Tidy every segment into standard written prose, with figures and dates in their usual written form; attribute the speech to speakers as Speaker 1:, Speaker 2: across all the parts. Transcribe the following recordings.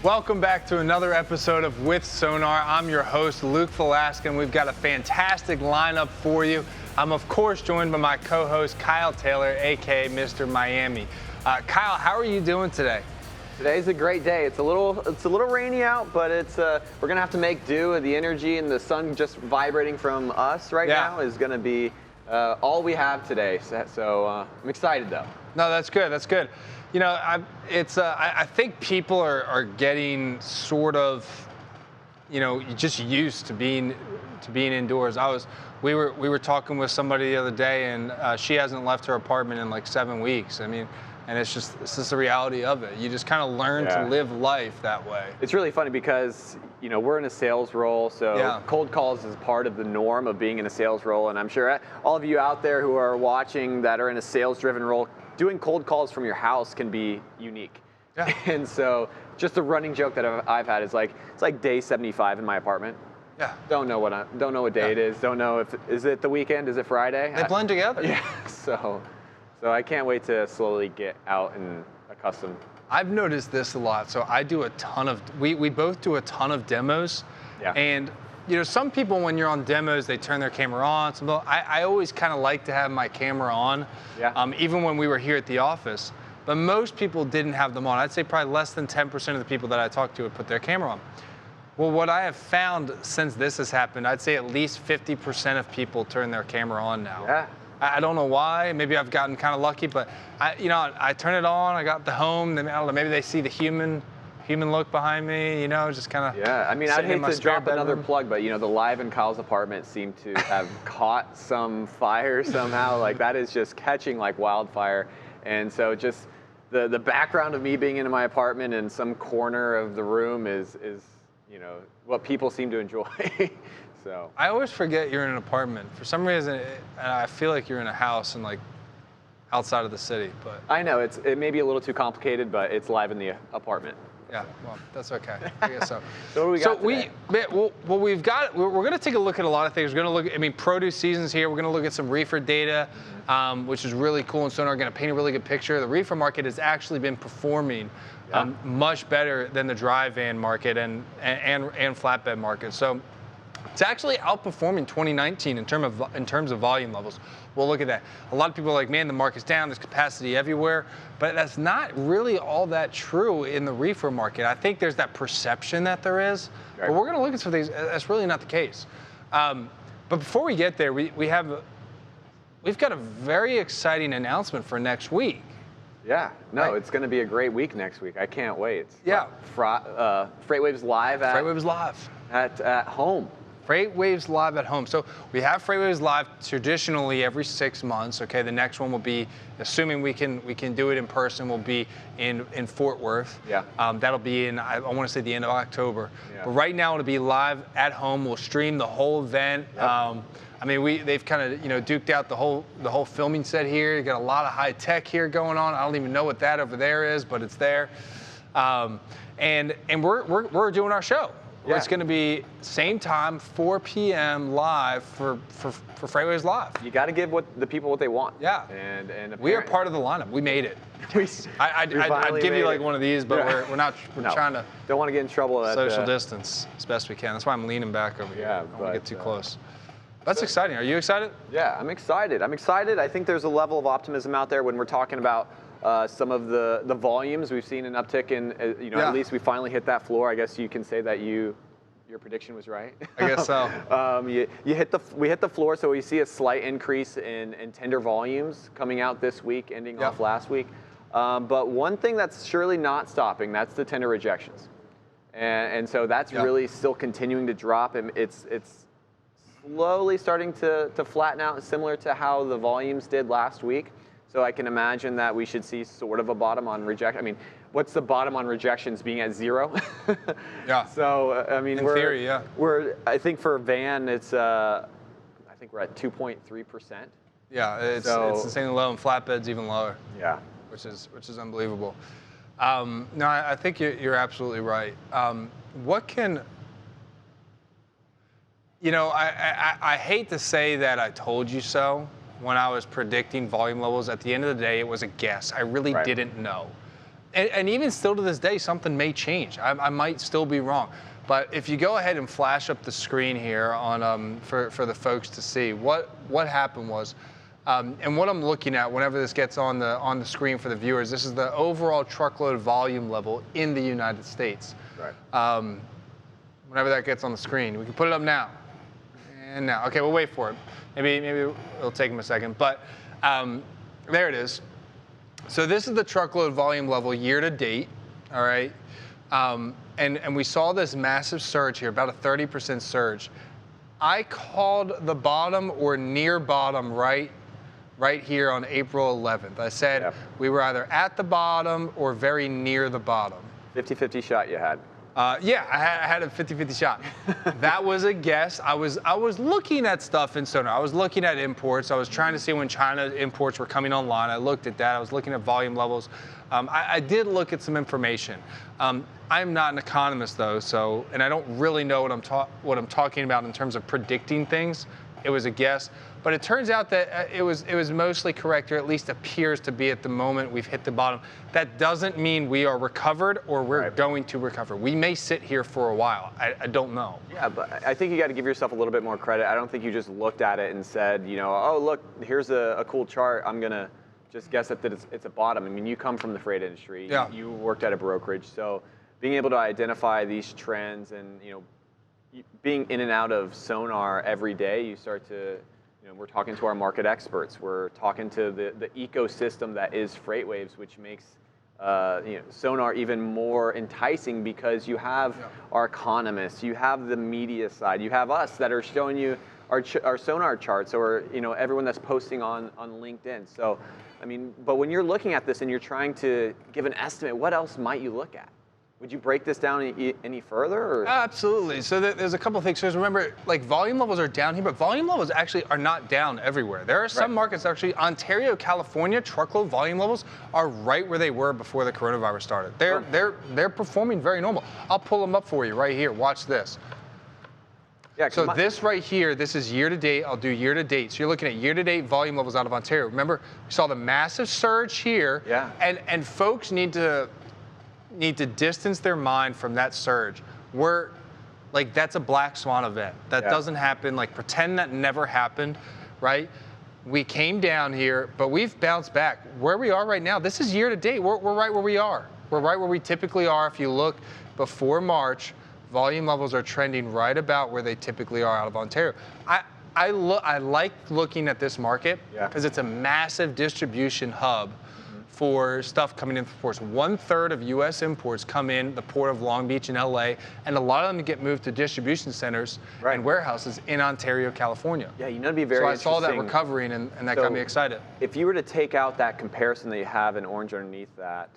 Speaker 1: Welcome back to another episode of With Sonar. I'm your host, Luke Velasquez, and we've got a fantastic lineup for you. I'm, of course, joined by my co-host, Kyle Taylor, aka Mr. Miami. Kyle, how are you doing today?
Speaker 2: Today's a great day. It's a little rainy out, but we're gonna have to make do. The energy and the sun just vibrating from us right now is gonna be all we have today. So I'm excited though.
Speaker 1: No, that's good. That's good. You know, I think people are getting sort of, you know, just used to being indoors. We were talking with somebody the other day, and she hasn't left her apartment in like 7 weeks. I mean, and it's just the reality of it. You just kind of learn to live life that way.
Speaker 2: It's really funny because, you know, we're in a sales role, so cold calls is part of the norm of being in a sales role. And I'm sure all of you out there who are watching that are in a sales-driven role, doing cold calls from your house can be unique. Yeah. And so just a running joke that I've had is like, it's like day 75 in my apartment. Yeah. Don't know what day it is. Don't know is it the weekend? Is it Friday?
Speaker 1: They blend together.
Speaker 2: Yeah. So I can't wait to slowly get out and accustomed.
Speaker 1: I've noticed this a lot. So I do a ton of, we both do a ton of demos. Yeah. And you know, some people, when you're on demos, they turn their camera on. I always kind of like to have my camera on, even when we were here at the office. But most people didn't have them on. I'd say probably less than 10% of the people that I talked to would put their camera on. Well, what I have found since this has happened, I'd say at least 50% of people turn their camera on now. Yeah. I don't know why. Maybe I've gotten kind of lucky, but I turn it on. I got the home. I don't know, maybe they see the human look behind me, you know, just kind of.
Speaker 2: Yeah, I mean, I'd hate to drop another plug, but you know, the Live in Kyle's apartment seemed to have caught some fire somehow. Like that is just catching like wildfire. And so just the background of me being in my apartment in some corner of the room is you know, what people seem to enjoy. So
Speaker 1: I always forget you're in an apartment. For some reason, I feel like you're in a house and like outside of the city. But
Speaker 2: I know it may be a little too complicated, but it's live in the apartment.
Speaker 1: Yeah, well, that's okay. I guess so.
Speaker 2: So what do we got today?
Speaker 1: We've got. We're going to take a look at a lot of things. We're going to look. I mean, produce season's here. We're going to look at some reefer data, which is really cool. And Sonar are going to paint a really good picture. The reefer market has actually been performing much better than the dry van market and flatbed market. So it's actually outperforming 2019 in terms of volume levels. We'll look at that. A lot of people are like, man, the market's down, there's capacity everywhere. But that's not really all that true in the reefer market. I think there's that perception that there is. Right. But we're going to look at some things. That's really not the case. But before we get there, we've got a very exciting announcement for next week.
Speaker 2: Yeah, no, It's going to be a great week next week. I can't wait. FreightWaves Live at home.
Speaker 1: FreightWaves Live at home. So we have FreightWaves Live traditionally every 6 months. Okay, the next one will be, assuming we can do it in person, will be in Fort Worth. Yeah. That'll be in I want to say the end of October. Yeah. But right now it'll be live at home. We'll stream the whole event. Yep. I mean, they've kind of duked out the whole filming set here. You got a lot of high tech here going on. I don't even know what that over there is, but it's there. And we're doing our show. Yeah. It's going to be same time, 4 p.m. live for FreightWaves Live.
Speaker 2: You got to give the people what they want.
Speaker 1: Yeah. And we are part of the lineup. We made it. I'd give you like one of these, but we're not. We're trying to.
Speaker 2: Don't want to get in trouble.
Speaker 1: Social distance as best we can. That's why I'm leaning back over here. I don't want to get too close. That's exciting. Are you excited?
Speaker 2: Yeah, I'm excited. I think there's a level of optimism out there when we're talking about some of the volumes. We've seen an uptick in, at least we finally hit that floor. I guess you can say that your prediction was right.
Speaker 1: I guess so.
Speaker 2: We hit the floor, so we see a slight increase in tender volumes coming out this week, ending off last week. But one thing that's surely not stopping, that's the tender rejections. And so that's really still continuing to drop, and it's slowly starting to flatten out, similar to how the volumes did last week. So I can imagine that we should see sort of a bottom on rejection. I mean, what's the bottom on rejections, being at 0?
Speaker 1: Yeah.
Speaker 2: So I mean,
Speaker 1: in theory, yeah.
Speaker 2: I think for a van, I think we're at 2.3%.
Speaker 1: Yeah, it's insanely low, and flatbeds even lower.
Speaker 2: Yeah.
Speaker 1: Which is unbelievable. No, I think you're absolutely right. What can I hate to say that I told you so when I was predicting volume levels. At the end of the day, it was a guess. I really didn't know. and even still to this day, something may change. I might still be wrong. But if you go ahead and flash up the screen here on for the folks to see, what happened was, and what I'm looking at whenever this gets on the screen for the viewers, this is the overall truckload volume level in the United States.
Speaker 2: Right.
Speaker 1: Whenever that gets on the screen, we can put it up now. And now, okay, we'll wait for it. Maybe it'll take them a second, but there it is. So this is the truckload volume level year to date, all right? And we saw this massive surge here, about a 30% surge. I called the bottom or near bottom right here on April 11th. I said we were either at the bottom or very near the bottom.
Speaker 2: 50-50 shot you had.
Speaker 1: Yeah, I had a 50-50 shot. That was a guess. I was looking at stuff in Sonar. I was looking at imports. I was trying to see when China imports were coming online. I looked at that. I was looking at volume levels. I did look at some information. I'm not an economist though, and I don't really know what I'm talking about in terms of predicting things. It was a guess, but it turns out that it was mostly correct, or at least appears to be at the moment we've hit the bottom. That doesn't mean we are recovered or we're going to recover. We may sit here for a while. I don't know.
Speaker 2: Yeah, but I think you got to give yourself a little bit more credit. I don't think you just looked at it and said, you know, oh look, here's a cool chart. I'm gonna just guess that it's a bottom. I mean, you come from the freight industry.
Speaker 1: Yeah.
Speaker 2: You worked at a brokerage, so being able to identify these trends and being in and out of Sonar every day, you start to, we're talking to our market experts. We're talking to the ecosystem that is FreightWaves, which makes Sonar even more enticing because you have our economists, you have the media side, you have us that are showing you our Sonar charts, or everyone that's posting on LinkedIn. So, I mean, but when you're looking at this and you're trying to give an estimate, what else might you look at? Would you break this down any further? Or?
Speaker 1: Absolutely. So there's a couple of things. So remember, like volume levels are down here, but volume levels actually are not down everywhere. There are some markets actually, Ontario, California, truckload volume levels are right where they were before the coronavirus started. They're performing very normal. I'll pull them up for you right here. Watch this. Yeah, so this right here, this is year to date. I'll do year to date. So you're looking at year to date volume levels out of Ontario. Remember, we saw the massive surge here.
Speaker 2: Yeah.
Speaker 1: And folks need to distance their mind from that surge. That's a black swan event. That doesn't happen. Like, pretend that never happened, right? We came down here, but we've bounced back. Where we are right now, this is year to date. We're right where we are. We're right where we typically are. If you look before March, volume levels are trending right about where they typically are out of Ontario. I like looking at this market because it's a massive distribution hub for stuff coming in from ports. 1/3 of U.S. imports come in the port of Long Beach and LA, and a lot of them get moved to distribution centers and warehouses in Ontario, California.
Speaker 2: Yeah, it'd be very interesting.
Speaker 1: So I saw that recovering, and that got me excited.
Speaker 2: If you were to take out that comparison that you have in orange underneath that,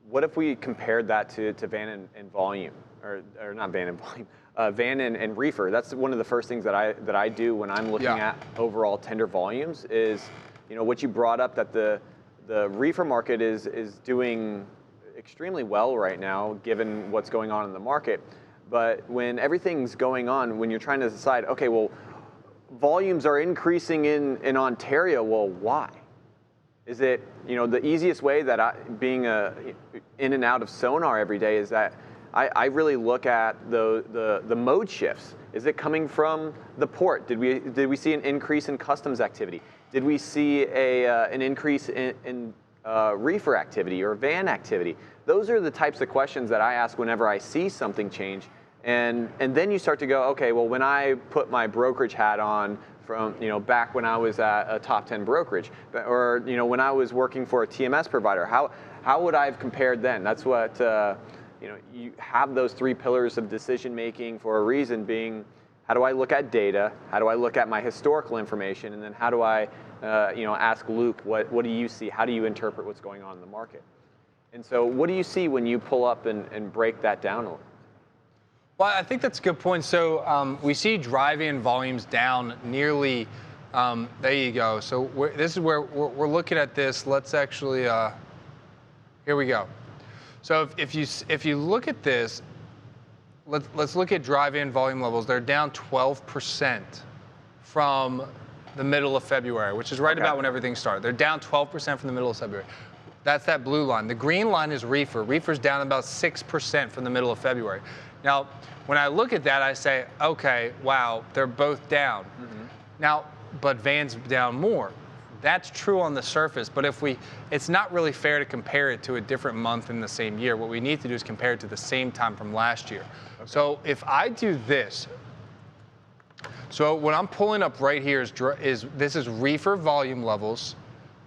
Speaker 2: what if we compared that to van and volume, or not van and volume, van and reefer? That's one of the first things that I do when I'm looking at overall tender volumes is, what you brought up, that the reefer market is doing extremely well right now, given what's going on in the market. But when everything's going on, when you're trying to decide, okay, well, volumes are increasing in Ontario, well, why? Is it, the easiest way that being in and out of Sonar every day is that I really look at the mode shifts. Is it coming from the port? Did we see an increase in customs activity? Did we see an increase in reefer activity or van activity? Those are the types of questions that I ask whenever I see something change. And then you start to go, okay, well, when I put my brokerage hat on from, back when I was at a top 10 brokerage, or, when I was working for a TMS provider, how would I have compared then? That's what, you have those three pillars of decision making for a reason, being, how do I look at data? How do I look at my historical information? And then how do I, ask Luke, what do you see? How do you interpret what's going on in the market? And so what do you see when you pull up and break that down a little?
Speaker 1: Well, I think that's a good point. So we see drive-in volumes down nearly, there you go. So this is where we're looking at this. Let's actually, here we go. So if you look at this, let's look at drive-in volume levels. They're down 12% from the middle of February, which is right about when everything started. They're down 12% from the middle of February. That's that blue line. The green line is reefer. Reefer's down about 6% from the middle of February. Now, when I look at that, I say, okay, wow, they're both down. Now, but van's down more. That's true on the surface, but it's not really fair to compare it to a different month in the same year. What we need to do is compare it to the same time from last year. Okay. So if I do this, so what I'm pulling up right here this is reefer volume levels,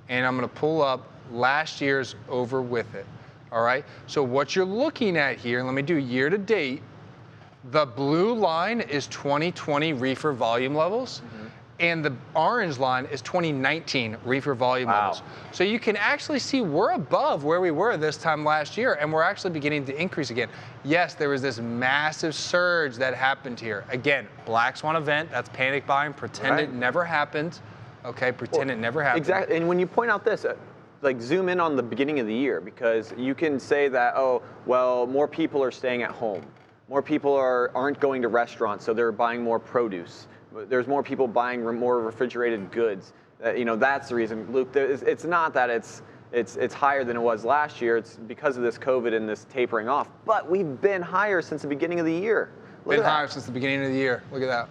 Speaker 1: and I'm going to pull up last year's over with it. All right. So what you're looking at here, and let me do year to date. The blue line is 2020 reefer volume levels, and the orange line is 2019 reefer volume levels. So you can actually see we're above where we were this time last year, and we're actually beginning to increase again. Yes, there was this massive surge that happened here. Again, black swan event, that's panic buying, pretend it never happened. Okay, pretend it never happened.
Speaker 2: Exactly, and when you point out this, like zoom in on the beginning of the year, because you can say that, oh, well, more people are staying at home. More people aren't going to restaurants, so they're buying more produce. There's more people buying more refrigerated goods. That's the reason, Luke. It's not that it's higher than it was last year. It's because of this COVID and this tapering off. But we've been higher since the beginning of the year.
Speaker 1: Been higher since the beginning of the year. Look at that.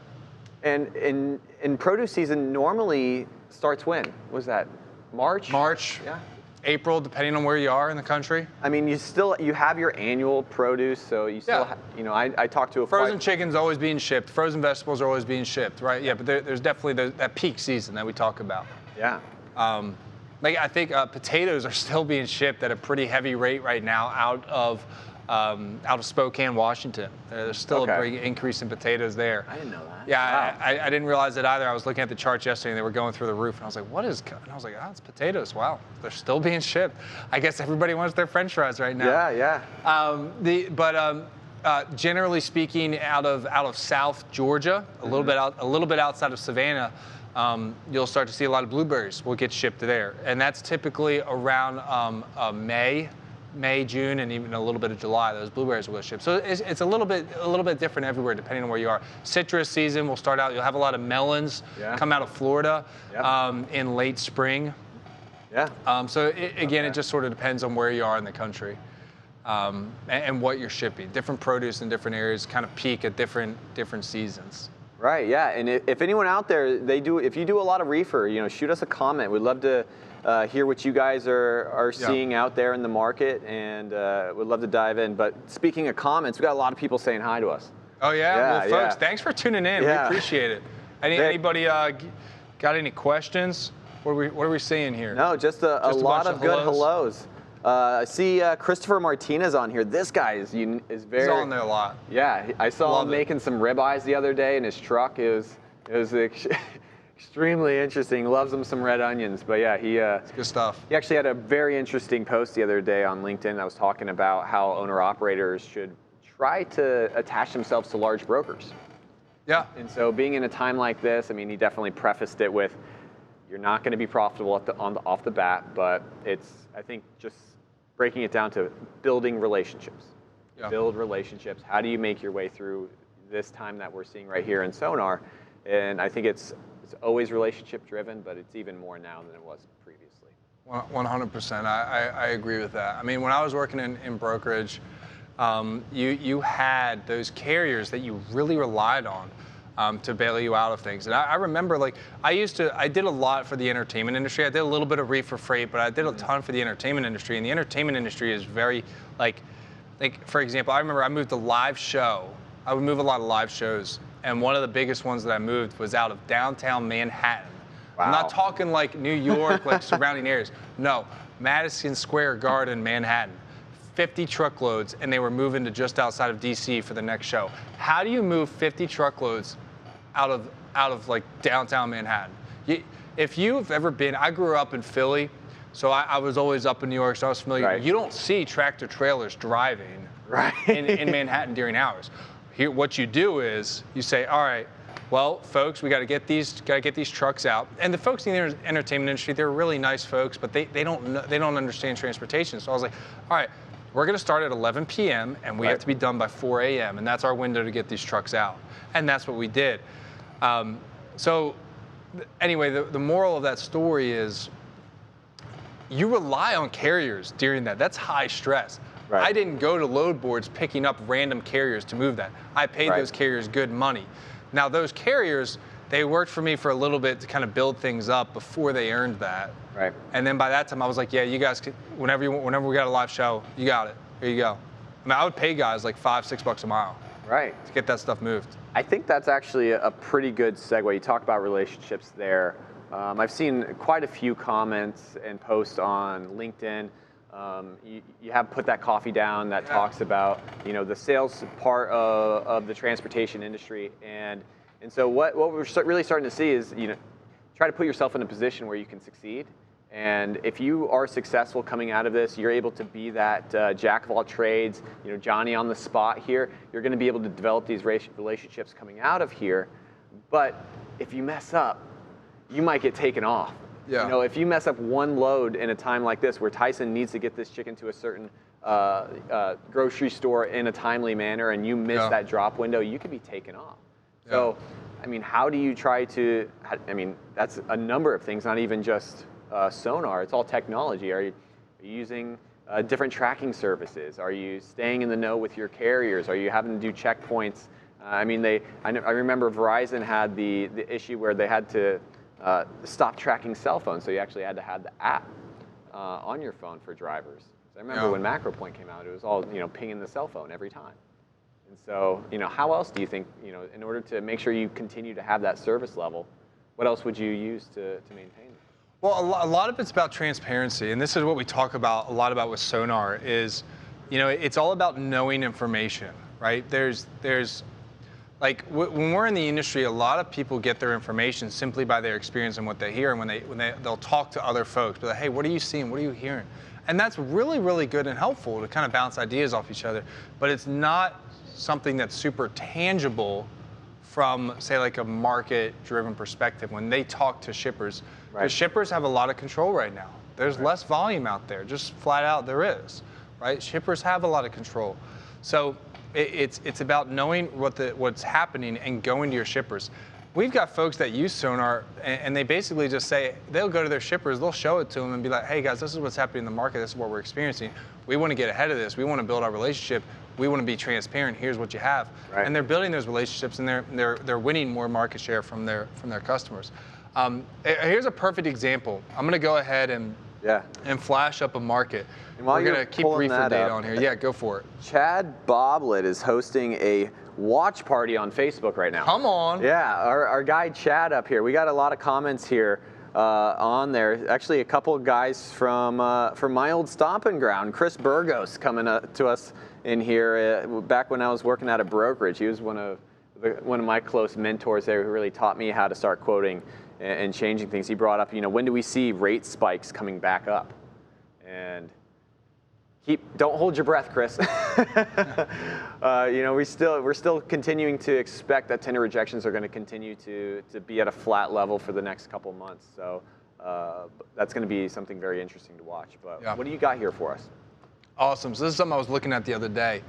Speaker 2: And in produce season normally starts when? Was that March?
Speaker 1: March.
Speaker 2: Yeah.
Speaker 1: April, depending on where you are in the country.
Speaker 2: I mean, you have your annual produce, so you still I talked to a
Speaker 1: frozen chicken's always being shipped. Frozen vegetables are always being shipped, right? Yeah, but there's definitely that peak season that we talk about.
Speaker 2: Yeah.
Speaker 1: I think potatoes are still being shipped at a pretty heavy rate right now out of Spokane, Washington. There's still a big increase in potatoes there.
Speaker 2: I didn't know that.
Speaker 1: Yeah, wow. I didn't realize it either. I was looking at the charts yesterday, and they were going through the roof, and I was like, what is, and I was like, oh, it's potatoes. Wow, they're still being shipped. I guess everybody wants their French fries right now.
Speaker 2: Yeah.
Speaker 1: Generally speaking, out of South Georgia, a little bit outside of Savannah, you'll start to see a lot of blueberries will get shipped there, and that's typically around May, June, and even a little bit of July. Those blueberries will go shipped. So it's a little bit different everywhere depending on where you are. Citrus season will start out. You'll have a lot of melons come out of Florida in late spring.
Speaker 2: Yeah.
Speaker 1: It just sort of depends on where you are in the country and what you're shipping. Different produce in different areas kind of peak at different seasons.
Speaker 2: Right. Yeah. And if anyone out there if you do a lot of reefer, shoot us a comment. We'd love to hear what you guys are seeing out there in the market, and we'd love to dive in. But speaking of comments, we got a lot of people saying hi to us.
Speaker 1: Oh yeah, well, folks, thanks for tuning in. We appreciate it. Anybody got any questions? What are we seeing here?
Speaker 2: No, just a lot of good hellos. I see Christopher Martinez on here. This guy is very.
Speaker 1: He's on there a lot.
Speaker 2: Yeah, I saw him making some ribeyes the other day in his truck. It was extremely interesting. Loves him some red onions. But yeah,
Speaker 1: it's good stuff.
Speaker 2: He actually had a very interesting post the other day on LinkedIn that was talking about how owner-operators should try to attach themselves to large brokers.
Speaker 1: Yeah.
Speaker 2: And so being in a time like this, I mean, he definitely prefaced it with, you're not going to be profitable off the bat, but it's, I think, just breaking it down to building relationships. Yeah. Build relationships. How do you make your way through this time that we're seeing right here in Sonar? And I think it's always relationship driven, but it's even more now than it was previously.
Speaker 1: 100%. I agree with that. I mean, when I was working in brokerage, you had those carriers that you really relied on to bail you out of things. And I remember, I did a lot for the entertainment industry. I did a little bit of reefer freight, but I did a ton for the entertainment industry. And the entertainment industry is very, for example, I remember I moved a live show. I would move a lot of live shows. And one of the biggest ones that I moved was out of downtown Manhattan. Wow. I'm not talking like New York, surrounding areas. No, Madison Square Garden, Manhattan. 50 truckloads, and they were moving to just outside of DC for the next show. How do you move 50 truckloads out of downtown Manhattan? If you've ever been, I grew up in Philly, so I was always up in New York, so I was familiar. Right. You don't see tractor trailers driving in Manhattan during hours. Here, what you do is you say, all right, well, folks, we got to get these trucks out. And the folks in the entertainment industry, they're really nice folks, but they don't understand transportation. So I was like, all right, we're going to start at 11 p.m. and we have to be done by 4 a.m. and that's our window to get these trucks out. And that's what we did. So anyway, the moral of that story is you rely on carriers during that. That's high stress.
Speaker 2: Right.
Speaker 1: I didn't go to load boards picking up random carriers to move that. I paid those carriers good money. Now those carriers, they worked for me for a little bit to kind of build things up before they earned that.
Speaker 2: Right.
Speaker 1: And then by that time I was like, yeah, you guys, whenever we got a live show, you got it. Here you go. I mean, I would pay guys like $5-6 a mile.
Speaker 2: Right.
Speaker 1: To get that stuff moved.
Speaker 2: I think that's actually a pretty good segue. You talk about relationships there. I've seen quite a few comments and posts on LinkedIn. You have Put That Coffee Down that talks about, you know, the sales part of the transportation industry, and so what we're really starting to see is, you know, try to put yourself in a position where you can succeed. And if you are successful coming out of this, you're able to be that jack of all trades, you know, Johnny on the spot here. You're going to be able to develop these relationships coming out of here. But if you mess up, you might get taken off.
Speaker 1: Yeah.
Speaker 2: You know, if you mess up one load in a time like this, where Tyson needs to get this chicken to a certain grocery store in a timely manner, and you miss that drop window, you could be taken off. Yeah. So, I mean, how do you try to? I mean, that's a number of things, not even just Sonar. It's all technology. Are you using different tracking services? Are you staying in the know with your carriers? Are you having to do checkpoints? I mean, I remember Verizon had the issue where they had to stop tracking cell phones, so you actually had to have the app on your phone for drivers. So I remember when MacroPoint came out, it was all, you know, pinging the cell phone every time. And so, you know, how else do you think, you know, in order to make sure you continue to have that service level, what else would you use to maintain it?
Speaker 1: Well, a lot of it's about transparency, and this is what we talk about a lot about with Sonar is, you know, it's all about knowing information, right? There's like when we're in the industry, a lot of people get their information simply by their experience and what they hear, and when they'll talk to other folks, be like, hey, what are you seeing? What are you hearing? And that's really, really good and helpful to kind of bounce ideas off each other, but it's not something that's super tangible from, say, like a market-driven perspective when they talk to shippers. Because shippers have a lot of control right now. There's less volume out there, just flat out there is, right? Shippers have a lot of control. So it's about knowing what's happening and going to your shippers. We've got folks that use Sonar, and they basically just say, they'll go to their shippers, they'll show it to them and be like, hey guys, this is what's happening in the market, this is what we're experiencing. We want to get ahead of this, we want to build our relationship, we want to be transparent, here's what you have. Right. And they're building those relationships, and they're winning more market share from their customers. Here's a perfect example. I'm going to go ahead and flash up a market. And we're going to keep Reefer data on here. Yeah, go for it.
Speaker 2: Chad Boblet is hosting a watch party on Facebook right now.
Speaker 1: Come on.
Speaker 2: Yeah, our guy Chad up here. We got a lot of comments here on there. Actually, a couple of guys from my old stomping ground. Chris Burgos coming to us in here. Back when I was working at a brokerage, he was one of my close mentors there who really taught me how to start quoting and changing things. He brought up, you know, when do we see rate spikes coming back up? And don't hold your breath, Chris. You know, we're still continuing to expect that tender rejections are going to continue to be at a flat level for the next couple months. So that's going to be something very interesting to watch. But what do you got here for us?
Speaker 1: Awesome. So this is something I was looking at the other day.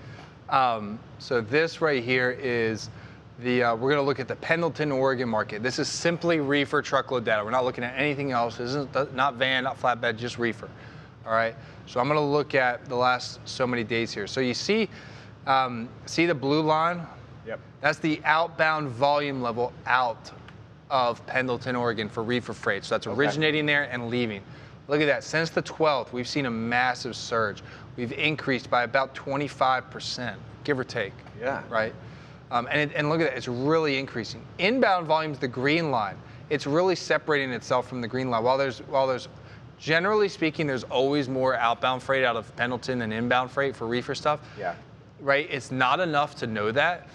Speaker 1: So this right here is we're going to look at the Pendleton, Oregon market. This is simply reefer truckload data. We're not looking at anything else. This isn't not van, not flatbed, just reefer. All right. So I'm going to look at the last so many days here. So you see the blue line?
Speaker 2: Yep.
Speaker 1: That's the outbound volume level out of Pendleton, Oregon for reefer freight. So that's originating there and leaving. Look at that. Since the 12th, we've seen a massive surge. We've increased by about 25%, give or take.
Speaker 2: Yeah.
Speaker 1: Right? And look at that. It's really increasing. Inbound volume's the green line. It's really separating itself from the green line. While there's generally speaking, there's always more outbound freight out of Pendleton than inbound freight for reefer stuff.
Speaker 2: Yeah.
Speaker 1: Right? It's not enough to know that.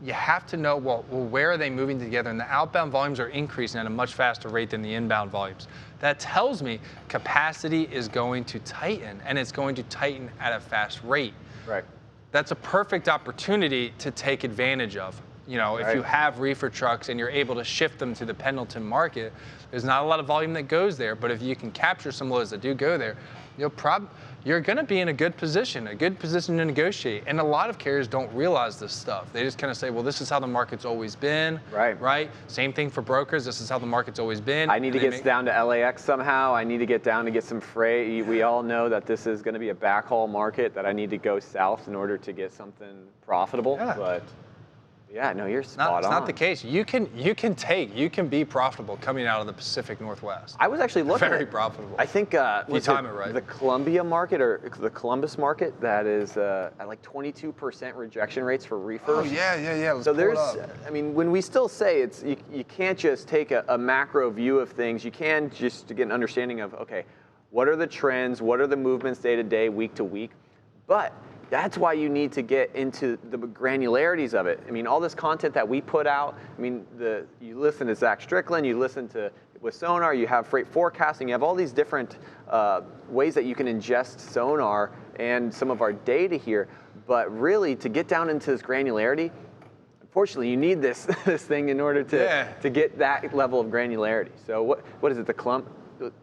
Speaker 1: You have to know, well, where are they moving together? And the outbound volumes are increasing at a much faster rate than the inbound volumes. That tells me capacity is going to tighten, and it's going to tighten at a fast rate.
Speaker 2: Right.
Speaker 1: That's a perfect opportunity to take advantage of. You know, if you have reefer trucks and you're able to shift them to the Pendleton market, there's not a lot of volume that goes there, but if you can capture some loads that do go there, you're going to be in a good position to negotiate. And a lot of carriers don't realize this stuff. They just kind of say, well, this is how the market's always been. Right? Same thing for brokers. This is how the market's always been.
Speaker 2: I need to get down to LAX somehow. I need to get down to get some freight. We all know that this is going to be a backhaul market, that I need to go south in order to get something profitable.
Speaker 1: Yeah.
Speaker 2: But yeah, no, you're spot on.
Speaker 1: It's not the case. You can be profitable coming out of the Pacific Northwest.
Speaker 2: I was actually looking
Speaker 1: very profitable.
Speaker 2: I think
Speaker 1: you time it right.
Speaker 2: The Columbia market or the Columbus market, that is at like 22% rejection rates for reefers.
Speaker 1: Oh yeah. Let's
Speaker 2: so
Speaker 1: pull
Speaker 2: there's,
Speaker 1: it up.
Speaker 2: I mean, when we still say it's, you can't just take a macro view of things. You can just to get an understanding of, okay, what are the trends? What are the movements day to day, week to week? But that's why you need to get into the granularities of it. I mean, all this content that we put out, I mean, you listen to Zach Strickland, you listen to with Sonar, you have freight forecasting, you have all these different ways that you can ingest Sonar and some of our data here. But really, to get down into this granularity, unfortunately, you need this thing in order to get that level of granularity. So what is it, the clump?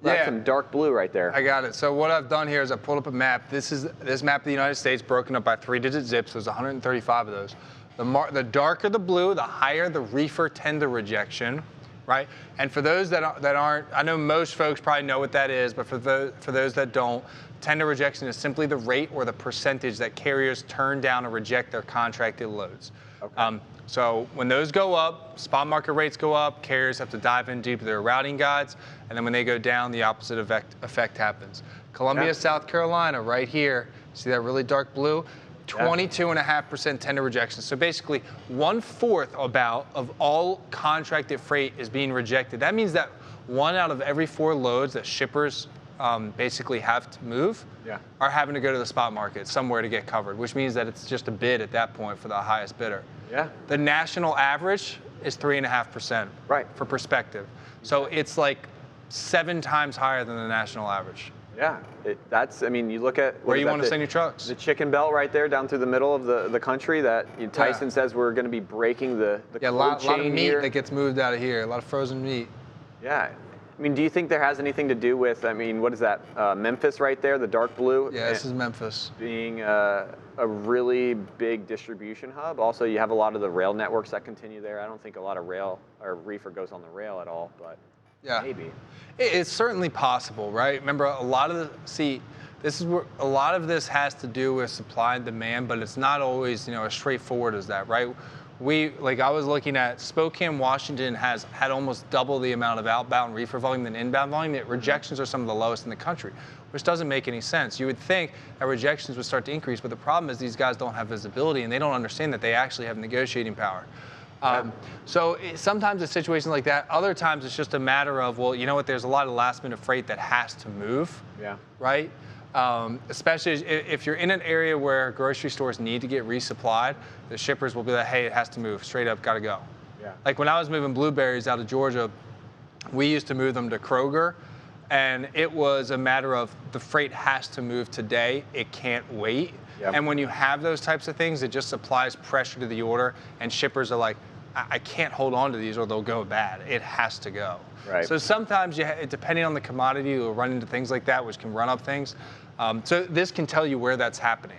Speaker 2: That's some dark blue right there.
Speaker 1: I got it. So what I've done here is I pulled up a map. This is this map of the United States broken up by 3-digit zips. There's 135 of those. The darker the blue, the higher the reefer tender rejection, right? And for those that aren't, I know most folks probably know what that is, but for those that don't, tender rejection is simply the rate or the percentage that carriers turn down or reject their contracted loads.
Speaker 2: Okay.
Speaker 1: So when those go up, spot market rates go up, carriers have to dive in deep to their routing guides, and then when they go down, the opposite effect happens. Columbia, South Carolina, right here, see that really dark blue? 22.5% tender rejection. So basically, 1/4 about of all contracted freight is being rejected. That means that 1 out of every 4 loads that shippers basically have to move are having to go to the spot market somewhere to get covered, which means that it's just a bid at that point for the highest bidder.
Speaker 2: Yeah.
Speaker 1: The national average is 3.5%.
Speaker 2: Right.
Speaker 1: For perspective. So it's like 7 times higher than the national average.
Speaker 2: Yeah, I mean, you look at
Speaker 1: where you want to send your trucks.
Speaker 2: The chicken belt right there down through the middle of the country that Tyson says we're going to be breaking the
Speaker 1: a lot of meat
Speaker 2: here.
Speaker 1: that gets moved out of here, a lot of frozen meat.
Speaker 2: Yeah. I mean, do you think there has anything to do with, I mean, what is that, Memphis right there, the dark blue?
Speaker 1: Yeah, this is Memphis.
Speaker 2: Being a really big distribution hub. Also, you have a lot of the rail networks that continue there. I don't think a lot of rail or reefer goes on the rail at all, but maybe.
Speaker 1: It's certainly possible, right? Remember, a lot of this is where a lot of this has to do with supply and demand, but it's not always, as straightforward as that, right? I was looking at Spokane, Washington has had almost double the amount of outbound reefer volume than inbound volume. Yet rejections are some of the lowest in the country, which doesn't make any sense. You would think that rejections would start to increase, but the problem is these guys don't have visibility and they don't understand that they actually have negotiating power. So sometimes it's situations like that. Other times it's just a matter of, well, you know what, there's a lot of last minute freight that has to move, right? Especially if you're in an area where grocery stores need to get resupplied, the shippers will be like, hey, it has to move, straight up, gotta go.
Speaker 2: Yeah.
Speaker 1: Like when I was moving blueberries out of Georgia, we used to move them to Kroger, and it was a matter of the freight has to move today, it can't wait. Yep. And when you have those types of things, it just applies pressure to the order, and shippers are like, I can't hold on to these or they'll go bad. It has to go.
Speaker 2: Right.
Speaker 1: So sometimes, depending on the commodity, you'll run into things like that, which can run up things. So this can tell you where that's happening.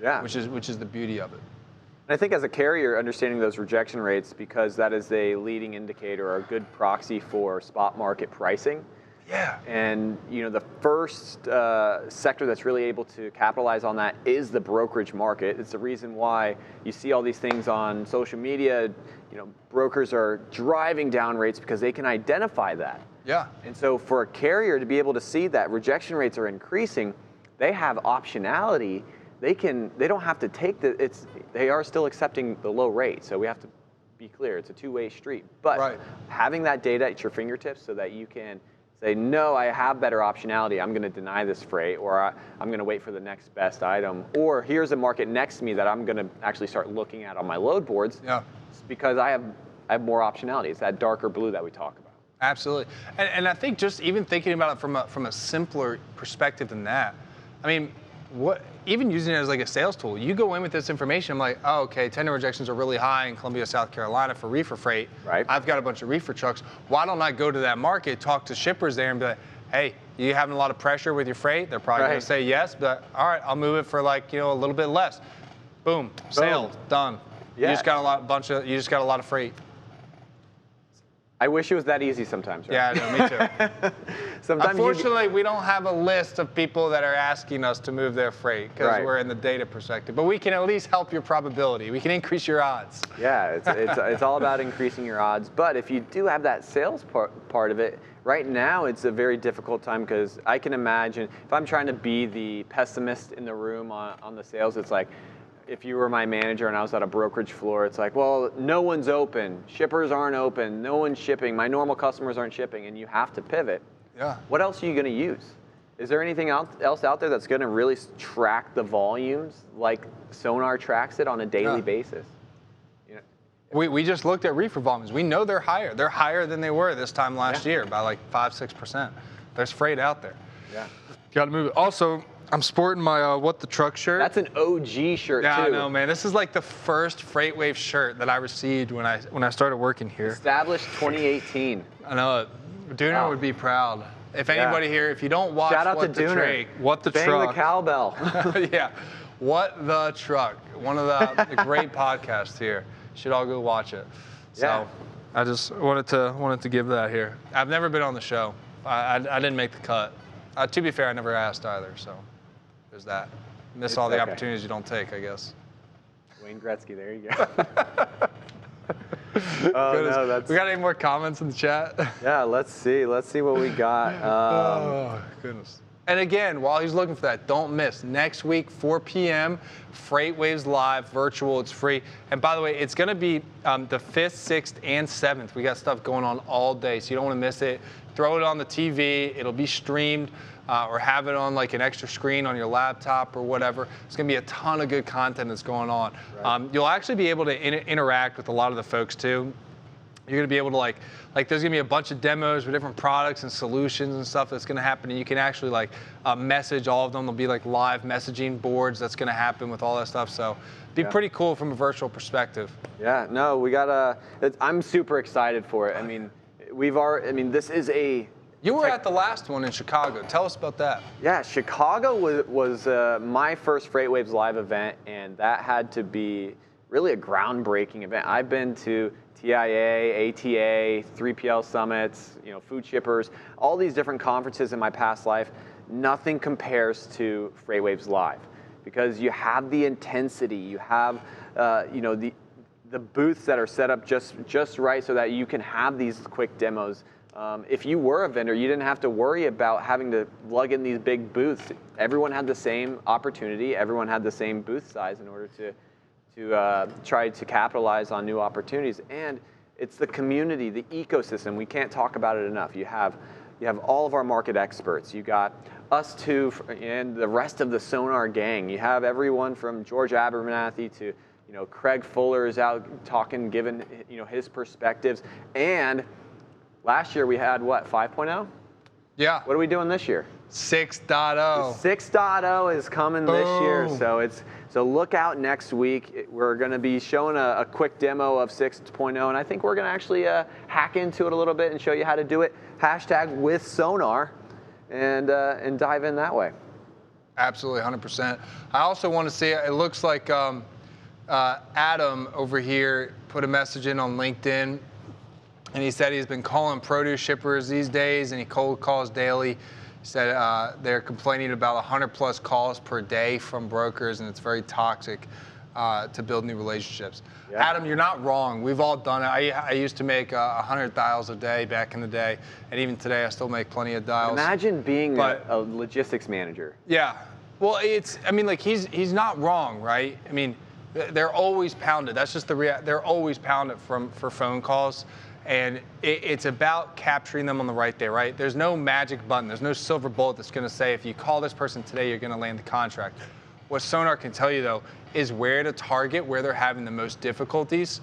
Speaker 1: Yeah. Which is the beauty of it.
Speaker 2: And I think as a carrier, understanding those rejection rates, because that is a leading indicator or a good proxy for spot market pricing.
Speaker 1: Yeah.
Speaker 2: And the first sector that's really able to capitalize on that is the brokerage market. It's the reason why you see all these things on social media. Brokers are driving down rates because they can identify that.
Speaker 1: Yeah.
Speaker 2: And so for a carrier to be able to see that rejection rates are increasing, they have optionality. They don't have to take they are still accepting the low rate. So we have to be clear, it's a two-way street. But having that data at your fingertips so that you can say, no, I have better optionality. I'm going to deny this freight, or I'm going to wait for the next best item. Or here's a market next to me that I'm going to actually start looking at on my load boards.
Speaker 1: Yeah.
Speaker 2: Because I have more optionality. It's that darker blue that we talk about.
Speaker 1: Absolutely. And I think just even thinking about it from a simpler perspective than that, I mean, even using it as like a sales tool, you go in with this information, I'm like, oh, okay, tender rejections are really high in Columbia, South Carolina for reefer freight.
Speaker 2: Right.
Speaker 1: I've got a bunch of reefer trucks. Why don't I go to that market, talk to shippers there and be like, hey, you having a lot of pressure with your freight? They're probably going to say yes, but all right, I'll move it for like, a little bit less. Boom, sale, done.
Speaker 2: Yeah.
Speaker 1: You just got a lot of freight.
Speaker 2: I wish it was that easy sometimes. Right?
Speaker 1: Yeah, no, me too.
Speaker 2: Sometimes
Speaker 1: unfortunately, we don't have a list of people that are asking us to move their freight because we're in the data perspective. But we can at least help your probability. We can increase your odds.
Speaker 2: Yeah, it's all about increasing your odds. But if you do have that sales part of it, right now it's a very difficult time because I can imagine if I'm trying to be the pessimist in the room on the sales, it's like, if you were my manager and I was at a brokerage floor, it's like, well, no one's open. Shippers aren't open. No one's shipping. My normal customers aren't shipping. And you have to pivot.
Speaker 1: Yeah.
Speaker 2: What else are you going to use? Is there anything else out there that's going to really track the volumes like Sonar tracks it on a daily basis?
Speaker 1: We just looked at reefer volumes. We know they're higher. They're higher than they were this time last year by like 5-6%. There's freight out there.
Speaker 2: Yeah.
Speaker 1: Got to move it. Also, I'm sporting my What the Truck shirt.
Speaker 2: That's an OG shirt, too.
Speaker 1: Yeah, I know, man. This is like the first FreightWaves shirt that I received when I started working here.
Speaker 2: Established 2018.
Speaker 1: I know it. Dooner would be proud. If anybody here, if you don't watch
Speaker 2: Shout out
Speaker 1: What
Speaker 2: to
Speaker 1: the
Speaker 2: Dooner.
Speaker 1: What the
Speaker 2: Bang
Speaker 1: Truck.
Speaker 2: the cowbell.
Speaker 1: Yeah. What the Truck. One of the great podcasts here. Should all go watch it. So I just wanted to give that here. I've never been on the show. I didn't make the cut. To be fair, I never asked either, so there's that. Miss all the opportunities you don't take, I guess.
Speaker 2: Wayne Gretzky, there you go. No,
Speaker 1: we got any more comments in the chat?
Speaker 2: Yeah, let's see what we got.
Speaker 1: Oh, goodness. And again, while he's looking for that, don't miss. Next week, 4 p.m., FreightWaves Live, virtual, it's free. And by the way, it's going to be the 5th, 6th, and 7th. We got stuff going on all day, so you don't want to miss it. Throw it on the TV. It'll be streamed, or have it on like an extra screen on your laptop or whatever. It's going to be a ton of good content that's going on. Right. You'll actually be able to interact with a lot of the folks, too. You're going to be able to like there's going to be a bunch of demos with different products and solutions and stuff that's going to happen, and you can actually message all of them. There'll be like live messaging boards that's going to happen with all that stuff. So be pretty cool from a virtual perspective.
Speaker 2: Yeah, no, we got I'm super excited for it. I mean, this is a.
Speaker 1: You were at the last one in Chicago. Tell us about that.
Speaker 2: Yeah, Chicago was my first FreightWaves Live event, and that had to be really a groundbreaking event. I've been to TIA, ATA, 3PL summits, food shippers, all these different conferences in my past life. Nothing compares to FreightWaves Live because you have the intensity, you have the booths that are set up just right so that you can have these quick demos. If you were a vendor, you didn't have to worry about having to lug in these big booths. Everyone had the same opportunity. Everyone had the same booth size in order to try to capitalize on new opportunities. And it's the community, the ecosystem. We can't talk about it enough. You have all of our market experts. You got us two and the rest of the Sonar gang. You have everyone from George Abernathy to Craig Fuller is out talking, giving his perspectives. And last year we had what, 5.0?
Speaker 1: Yeah.
Speaker 2: What are we doing this year?
Speaker 1: 6.0.
Speaker 2: 6.0 is coming this year, so look out next week. We're going to be showing a quick demo of 6.0, and I think we're going to actually hack into it a little bit and show you how to do it. #with Sonar, and dive in that way.
Speaker 1: Absolutely, 100%. I also want to say it looks like Adam over here put a message in on LinkedIn, and he said he's been calling produce shippers these days, and he cold calls daily. He said they're complaining about 100+ calls per day from brokers, and it's very toxic to build new relationships. Yeah. Adam, you're not wrong. We've all done it. I used to make 100 dials a day back in the day, and even today I still make plenty of dials.
Speaker 2: Imagine being a logistics manager.
Speaker 1: Yeah. Well, he's not wrong, right? I mean, they're always pounded. That's just they're always pounded for phone calls. And it's about capturing them on the right day, right? There's no magic button. There's no silver bullet that's going to say, if you call this person today, you're going to land the contract. What Sonar can tell you, though, is where to target, where they're having the most difficulties.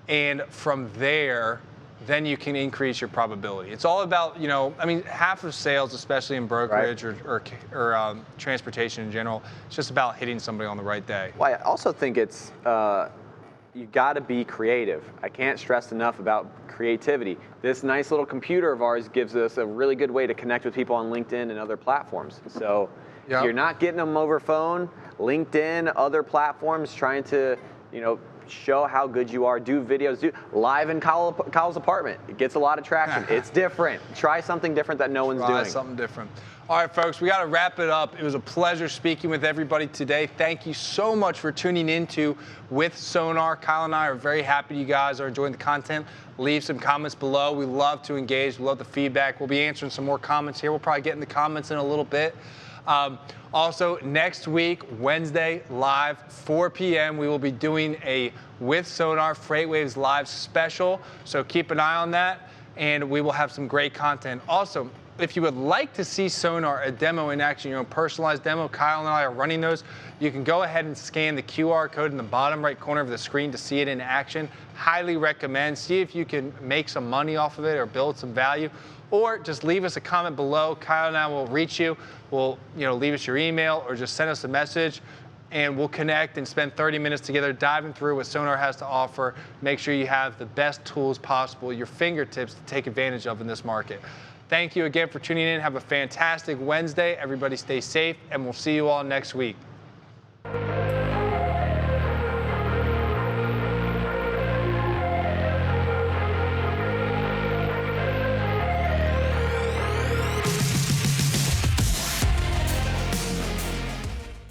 Speaker 1: And from there, then you can increase your probability. It's all about, half of sales, especially in brokerage or transportation in general, it's just about hitting somebody on the right day.
Speaker 2: Well, I also think it's you got to be creative. I can't stress enough about creativity. This nice little computer of ours gives us a really good way to connect with people on LinkedIn and other platforms. So if you're not getting them over phone, LinkedIn, other platforms, trying to, show how good you are, do videos, do live in Kyle's apartment. It gets a lot of traction. It's different. Try something different that no one's doing.
Speaker 1: Try something different. All right, folks, we got to wrap it up. It was a pleasure speaking with everybody today. Thank you so much for tuning into With Sonar. Kyle and I are very happy you guys are enjoying the content. Leave some comments below. We love to engage. We love the feedback. We'll be answering some more comments here. We'll probably get in the comments in a little bit. Also, next week, Wednesday, live, 4 p.m., we will be doing a With Sonar FreightWaves live special. So keep an eye on that, and we will have some great content. Also, if you would like to see Sonar, a demo in action, your own personalized demo, Kyle and I are running those. You can go ahead and scan the QR code in the bottom right corner of the screen to see it in action. Highly recommend. See if you can make some money off of it or build some value. Or just leave us a comment below. Kyle and I will reach you. We'll leave us your email or just send us a message, and we'll connect and spend 30 minutes together diving through what Sonar has to offer. Make sure you have the best tools possible at your fingertips to take advantage of in this market. Thank you again for tuning in. Have a fantastic Wednesday. Everybody stay safe, and we'll see you all next week.